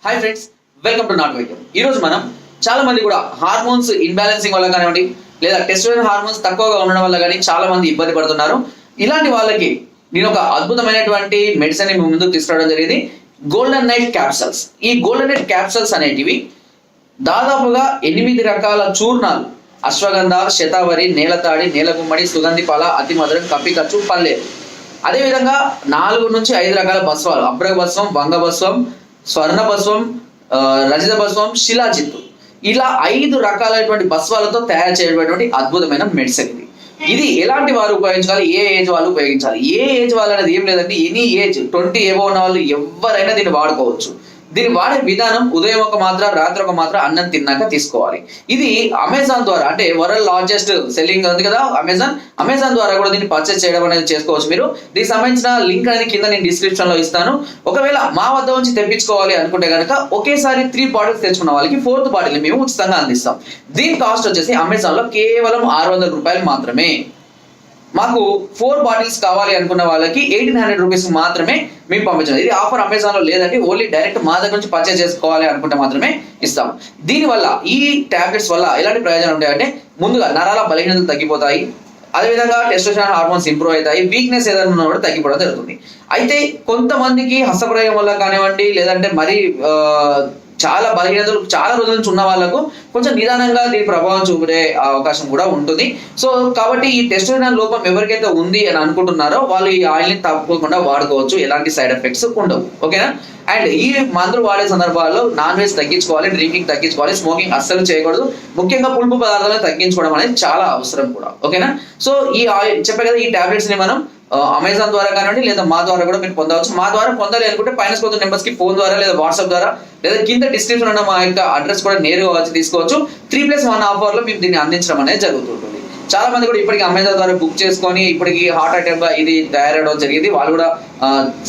Hi friends, welcome to not వైద్యం. ఈ రోజు మనం చాలా మంది కూడా హార్మోన్స్ ఇన్బ్యాలెన్సింగ్ వల్ల కానివ్వండి, లేదా టెస్టోస్టెరాన్ హార్మోన్స్ తక్కువగా ఉండడం వల్ల కానీ చాలా మంది ఇబ్బంది పడుతున్నారు. ఇలాంటి వాళ్ళకి నేను ఒక అద్భుతమైనటువంటి మెడిసిన్ మీ ముందుకు తీసుకురావడం జరిగింది, గోల్డెన్ నైట్ క్యాప్సల్స్. ఈ గోల్డెన్ నైట్ క్యాప్సల్స్ అనేటివి దాదాపుగా 8 రకాల చూర్ణాలు: అశ్వగంధ, శతావరి, నేలతాడి, నేలగుమ్మడి, సుగంధి పాల, అతి మధురం, కప్పికచ్చు, పల్లేరు. అదేవిధంగా 4 నుంచి 5 రకాల భస్వాలు: అభ్రభస్వం, వంగభస్వం, స్వర్ణభస్వం, రజిత భస్వం, శిలాజిత్తు. ఇలా 5 రకాలైనటువంటి భస్వాలతో తయారు చేయబడినటువంటి అద్భుతమైన మెడిసిన్ ఇది. ఇది ఎలాంటి వారు ఉపయోగించాలి, ఏ ఏజ్ వాళ్ళు ఉపయోగించాలి? ఏ ఏజ్ వాళ్ళు అనేది ఏం లేదండి, ఎనీ ఏజ్ 20 ఏవో ఉన్న వాళ్ళు ఎవరైనా దీన్ని వాడుకోవచ్చు. దీన్ని వాడే విధానం: ఉదయం ఒక మాత్ర, రాత్రి ఒక మాత్ర, అన్నం తిన్నాక తీసుకోవాలి. ఇది అమెజాన్ ద్వారా, అంటే వరల్డ్ లార్జెస్ట్ సెల్లింగ్ ఉంది కదా అమెజాన్ ద్వారా కూడా దీన్ని పర్చేస్ చేయడం అనేది చేసుకోవచ్చు. మీరు దీనికి సంబంధించిన లింక్ అనేది కింద నేను డిస్క్రిప్షన్ లో ఇస్తాను. ఒకవేళ మా వద్ద నుంచి తెప్పించుకోవాలి అనుకుంటే కనుక ఒకేసారి 3 బాటిల్స్ తెచ్చుకున్న వాళ్ళకి 4th బాటిల్ మేము ఉచితంగా అందిస్తాం. దీని కాస్ట్ వచ్చేసి అమెజాన్ లో కేవలం 600 రూపాయలు మాత్రమే. మాకు 4 బాటిల్స్ కావాలి అనుకున్న వాళ్ళకి 1800 రూపీస్ మాత్రమే మేము పంపించాం. ఇది ఆఫర్ అమెజాన్ లో లేదండి, ఓన్లీ డైరెక్ట్ మా దగ్గర నుంచి పర్చేస్ చేసుకోవాలి అనుకుంటే మాత్రమే ఇస్తాం. దీనివల్ల, ఈ టాబ్లెట్స్ వల్ల ఎలాంటి ప్రయోజనాలు ఉంటాయంటే, ముందుగా నరాల బలహీనతలు తగ్గిపోతాయి, అదేవిధంగా టెస్టోస్టెరాన్ హార్మోన్స్ ఇంప్రూవ్ అవుతాయి, వీక్నెస్ ఏదైనా ఉన్నా కూడా తగ్గిపోవడం జరుగుతుంది. అయితే కొంతమందికి హస్తప్రయోగం వల్ల కానివ్వండి, లేదంటే మరి చాలా బలహీనతలు చాలా రోజుల నుంచి ఉన్న వాళ్ళకు కొంచెం నిదానంగా దీని ప్రభావం చూపే అవకాశం కూడా ఉంటుంది. సో కాబట్టి ఈ టెస్టోస్టెరాన్ లోపం ఎవరికైతే ఉంది అని అనుకుంటున్నారో వాళ్ళు ఈ ఆయిల్ ని తప్పకుండా వాడుకోవచ్చు, ఎలాంటి సైడ్ ఎఫెక్ట్స్ ఉండవు. ఓకేనా? అండ్ ఈ మందులు వాడే సందర్భాల్లో నాన్ వెజ్ తగ్గించుకోవాలి, డ్రింకింగ్ తగ్గించుకోవాలి, స్మోకింగ్ అస్సలు చేయకూడదు. ముఖ్యంగా పులుపు పదార్థాలను తగ్గించుకోవడం అనేది చాలా అవసరం కూడా. ఓకేనా? సో ఈ ఆయిల్ చెప్పే కదా, ఈ టాబ్లెట్స్ ని మనం అమెజాన్ ద్వారా కానివ్వండి, లేదా మా ద్వారా కూడా మీరు పొందవచ్చు. మా ద్వారా పొందాలి అనుకుంటే పైన స్పోతున్న నెంబర్స్ కి ఫోన్ ద్వారా, లేదా వాట్సాప్ ద్వారా, లేదా కింద డిస్క్రిప్షన్ ఉన్న మా యొక్క అడ్రస్ కూడా నేరుగా వచ్చి తీసుకోవచ్చు. 3+1 ఆఫర్ లో మేము దీన్ని అందించడం అనేది జరుగుతుంటుంది. చాలా మంది కూడా ఇప్పటికి అమెజాన్ ద్వారా బుక్ చేసుకొని ఇప్పటికి హార్ట్ అటాక్ గా ఇది తయారవడం జరిగింది. వాళ్ళు కూడా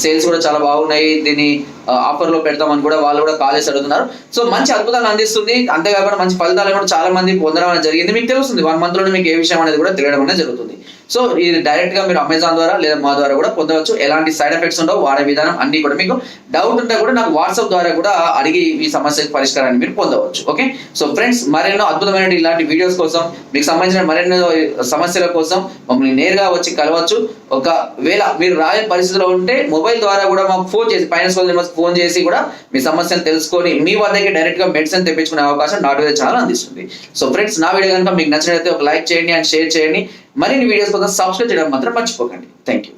సేల్స్ కూడా చాలా బాగున్నాయి, దీన్ని ఆఫర్ లో పెడతామని కూడా వాళ్ళు కూడా కాల్ చేసి అడుగుతున్నారు. సో మంచి అద్భుతాలు అందిస్తుంది, అంతేకాకుండా మంచి ఫలితాలు కూడా చాలా మంది పొందడం అనేది జరిగింది. మీకు తెలుస్తుంది 1 month లోనే మీకు ఏ విషయం అనేది కూడా తెలియడం అనేది జరుగుతుంది. సో ఇది డైరెక్ట్ గా మీరు అమెజాన్ ద్వారా లేదా మా ద్వారా కూడా పొందవచ్చు. ఎలాంటి సైడ్ ఎఫెక్ట్స్ ఉండవు, వాడే విధానం అన్ని కూడా. మీకు డౌట్ ఉంటే కూడా నాకు వాట్సాప్ ద్వారా కూడా అడిగి ఈ సమస్యకి పరిష్కారాన్ని మీరు పొందవచ్చు. ఓకే? సో ఫ్రెండ్స్, మరెన్నో అద్భుతమైన ఇలాంటి వీడియోస్ కోసం, మీకు సంబంధించిన మరెన్నో సమస్యల కోసం మమ్మల్ని నేరుగా వచ్చి కలవచ్చు. ఒకవేళ మీరు రాయని పరిస్థితిలో ఉంటే మొబైల్ ద్వారా కూడా మాకు ఫోన్ చేసి, పైన ఫోన్ చేసి కూడా మీ సమస్యను తెలుసుకొని మీ వద్దకి డైరెక్ట్ గా మెడిసిన్ తెప్పించుకునే అవకాశం నాట్ వైద్యం ఛానల్ అందిస్తుంది. సో ఫ్రెండ్స్, నా వీడియో కనుక మీకు నచ్చినట్లయితే ఒక లైక్ చేయండి అండ్ షేర్ చేయండి. మరిన్ని వీడియోస్ కోసం సబ్స్క్రైబ్ చేయడం మాత్రం మర్చిపోకండి. Thank you.